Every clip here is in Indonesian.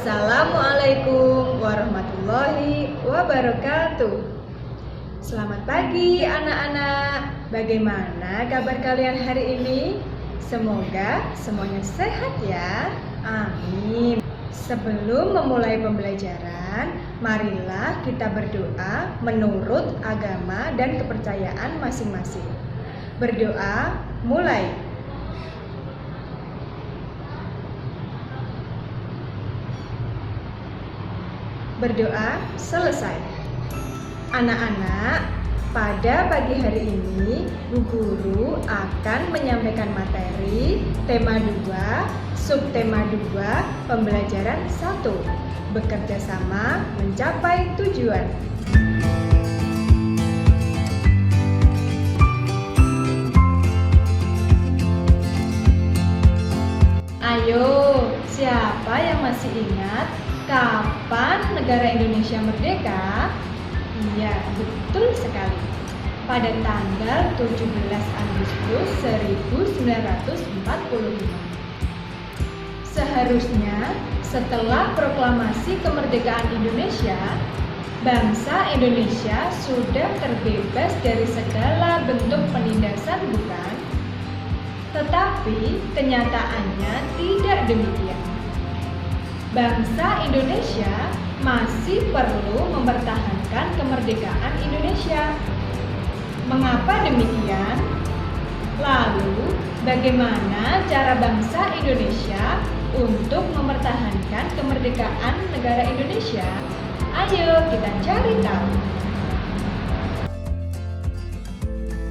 Assalamualaikum warahmatullahi wabarakatuh. Selamat pagi anak-anak. Bagaimana kabar kalian hari ini? Semoga semuanya sehat ya. Amin. Sebelum memulai pembelajaran, marilah kita berdoa menurut agama dan kepercayaan masing-masing. Berdoa mulai. Berdoa selesai. Anak-anak, pada pagi hari ini Bu Guru akan menyampaikan materi tema 2, subtema 2, pembelajaran 1. Bekerja sama mencapai tujuan. Ayo, siapa yang masih ingat kapan negara Indonesia merdeka? Iya, betul sekali. Pada tanggal 17 Agustus 1945. Seharusnya setelah proklamasi kemerdekaan Indonesia, bangsa Indonesia sudah terbebas dari segala bentuk penindasan, bukan? Tetapi kenyataannya tidak demikian. Bangsa Indonesia masih perlu mempertahankan kemerdekaan Indonesia. Mengapa demikian? Lalu, bagaimana cara bangsa Indonesia untuk mempertahankan kemerdekaan negara Indonesia? Ayo kita cari tahu.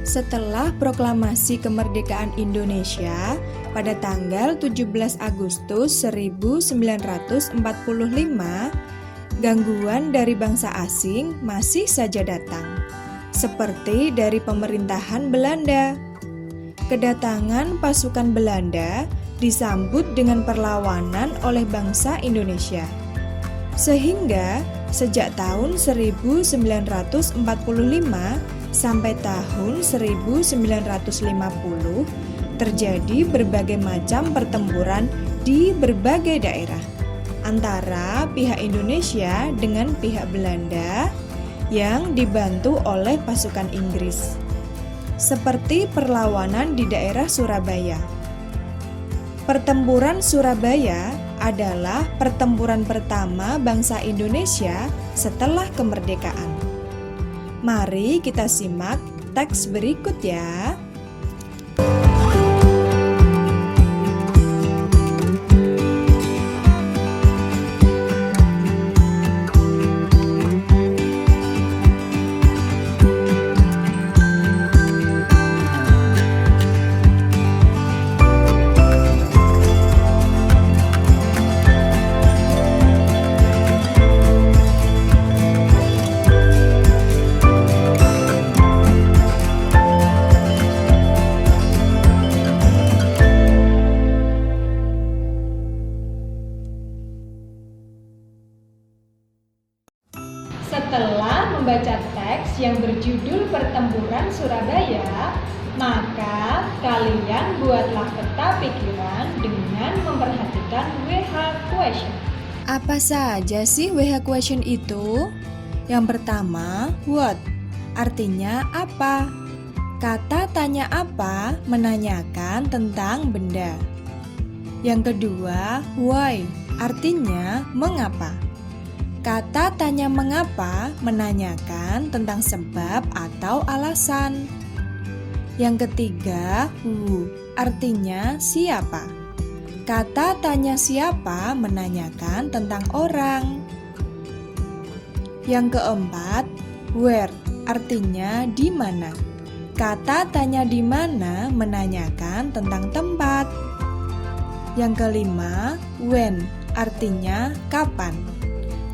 Setelah proklamasi kemerdekaan Indonesia pada tanggal 17 Agustus 1945, gangguan dari bangsa asing masih saja datang, seperti dari pemerintahan Belanda. Kedatangan pasukan Belanda disambut dengan perlawanan oleh bangsa Indonesia. Sehingga sejak tahun 1945 sampai tahun 1950 terjadi berbagai macam pertempuran di berbagai daerah antara pihak Indonesia dengan pihak Belanda yang dibantu oleh pasukan Inggris, seperti perlawanan di daerah Surabaya. Pertempuran Surabaya adalah pertempuran pertama bangsa Indonesia setelah kemerdekaan. Mari kita simak teks berikut ya. Setelah membaca teks yang berjudul Pertempuran Surabaya, maka kalian buatlah peta pikiran dengan memperhatikan WH question. Apa saja sih WH question itu? Yang pertama, what? Artinya apa? Kata tanya apa menanyakan tentang benda. Yang kedua, why? Artinya mengapa? Kata tanya mengapa menanyakan tentang sebab atau alasan. Yang ketiga, who, artinya siapa. Kata tanya siapa menanyakan tentang orang. Yang keempat, where, artinya di mana. Kata tanya di mana menanyakan tentang tempat. Yang kelima, when, artinya kapan.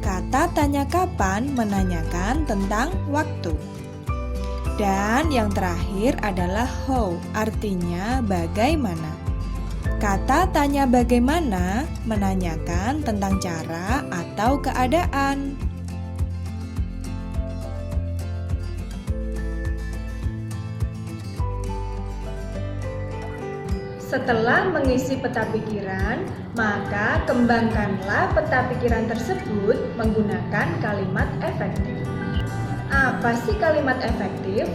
Kata tanya kapan menanyakan tentang waktu. Dan yang terakhir adalah how, artinya bagaimana. Kata tanya bagaimana menanyakan tentang cara atau keadaan. Setelah mengisi peta pikiran, maka kembangkanlah peta pikiran tersebut menggunakan kalimat efektif. Apa sih kalimat efektif?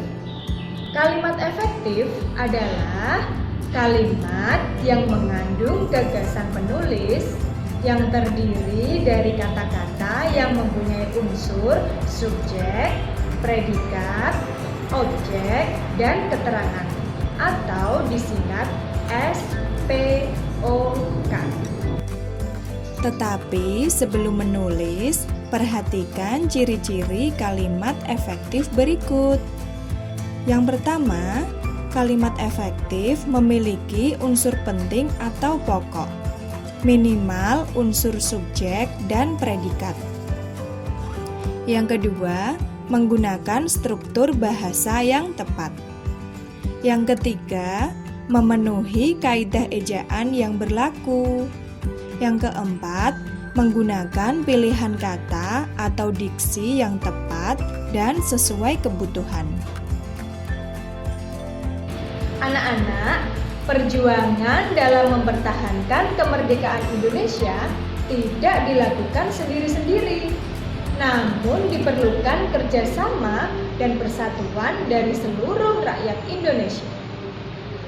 Kalimat efektif adalah kalimat yang mengandung gagasan penulis yang terdiri dari kata-kata yang mempunyai unsur subjek, predikat, objek, dan keterangan atau disingkat SPOK. Tetapi sebelum menulis, perhatikan ciri-ciri kalimat efektif berikut. Yang pertama, kalimat efektif memiliki unsur penting atau pokok, minimal unsur subjek dan predikat. Yang kedua, menggunakan struktur bahasa yang tepat. Yang ketiga, memenuhi kaidah ejaan yang berlaku. Yang keempat, menggunakan pilihan kata atau diksi yang tepat dan sesuai kebutuhan. Anak-anak, perjuangan dalam mempertahankan kemerdekaan Indonesia tidak dilakukan sendiri-sendiri, namun diperlukan kerjasama dan persatuan dari seluruh rakyat Indonesia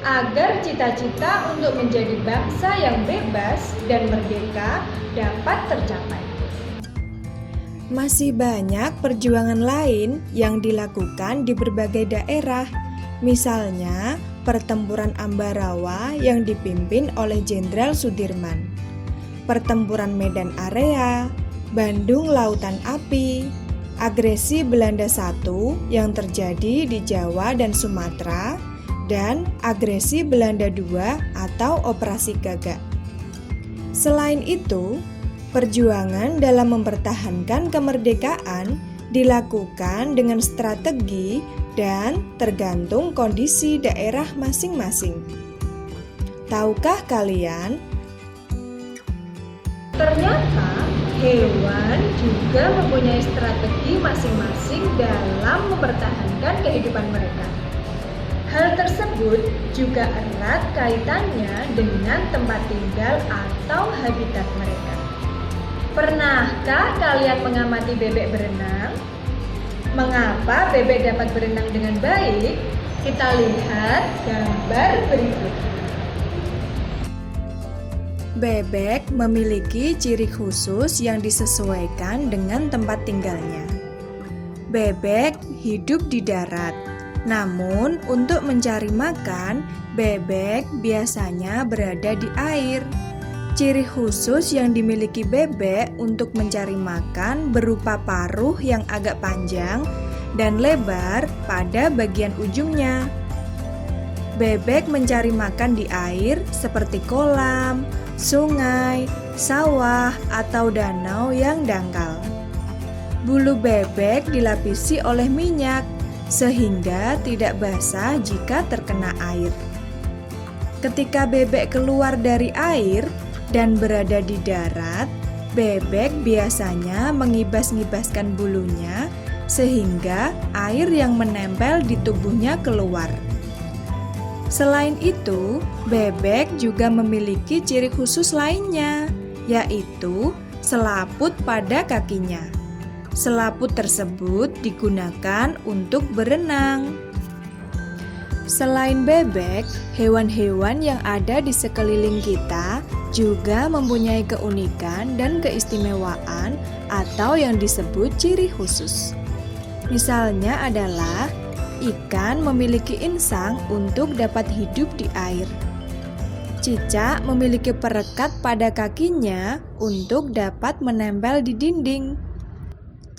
agar cita-cita untuk menjadi bangsa yang bebas dan merdeka dapat tercapai. Masih banyak perjuangan lain yang dilakukan di berbagai daerah, misalnya Pertempuran Ambarawa yang dipimpin oleh Jenderal Sudirman, Pertempuran Medan Area, Bandung Lautan Api, agresi Belanda I yang terjadi di Jawa dan Sumatera, dan agresi Belanda II atau Operasi Gagak. Selain itu, perjuangan dalam mempertahankan kemerdekaan dilakukan dengan strategi dan tergantung kondisi daerah masing-masing. Tahukah kalian? Ternyata hewan juga mempunyai strategi masing-masing dalam mempertahankan kehidupan mereka. Hal tersebut juga erat kaitannya dengan tempat tinggal atau habitat mereka. Pernahkah kalian mengamati bebek berenang? Mengapa bebek dapat berenang dengan baik? Kita lihat gambar berikut. Bebek memiliki ciri khusus yang disesuaikan dengan tempat tinggalnya. Bebek hidup di darat. Namun, untuk mencari makan, bebek biasanya berada di air. Ciri khusus yang dimiliki bebek untuk mencari makan berupa paruh yang agak panjang dan lebar pada bagian ujungnya. Bebek mencari makan di air seperti kolam, sungai, sawah, atau danau yang dangkal. Bulu bebek dilapisi oleh minyak, sehingga tidak basah jika terkena air. Ketika bebek keluar dari air dan berada di darat, bebek biasanya mengibas-ngibaskan bulunya sehingga air yang menempel di tubuhnya keluar. Selain itu, bebek juga memiliki ciri khusus lainnya, yaitu selaput pada kakinya. Selaput tersebut digunakan untuk berenang. Selain bebek, hewan-hewan yang ada di sekeliling kita juga mempunyai keunikan dan keistimewaan atau yang disebut ciri khusus. Misalnya adalah ikan memiliki insang untuk dapat hidup di air. Cicak memiliki perekat pada kakinya untuk dapat menempel di dinding.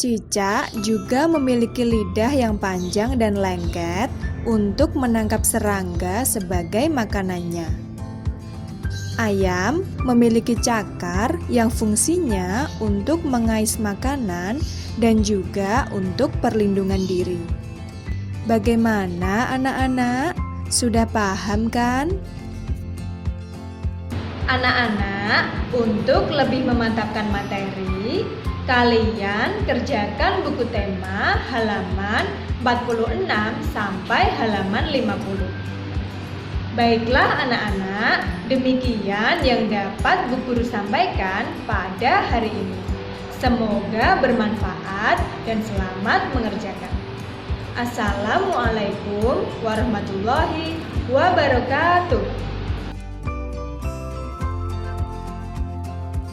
Cicak juga memiliki lidah yang panjang dan lengket untuk menangkap serangga sebagai makanannya. Ayam memiliki cakar yang fungsinya untuk mengais makanan dan juga untuk perlindungan diri. Bagaimana anak-anak? Sudah paham kan? Anak-anak, untuk lebih memantapkan materi, kalian kerjakan buku tema halaman 46 sampai halaman 50. Baiklah anak-anak, demikian yang dapat Bu Guru sampaikan pada hari ini. Semoga bermanfaat dan selamat mengerjakan. Assalamualaikum warahmatullahi wabarakatuh.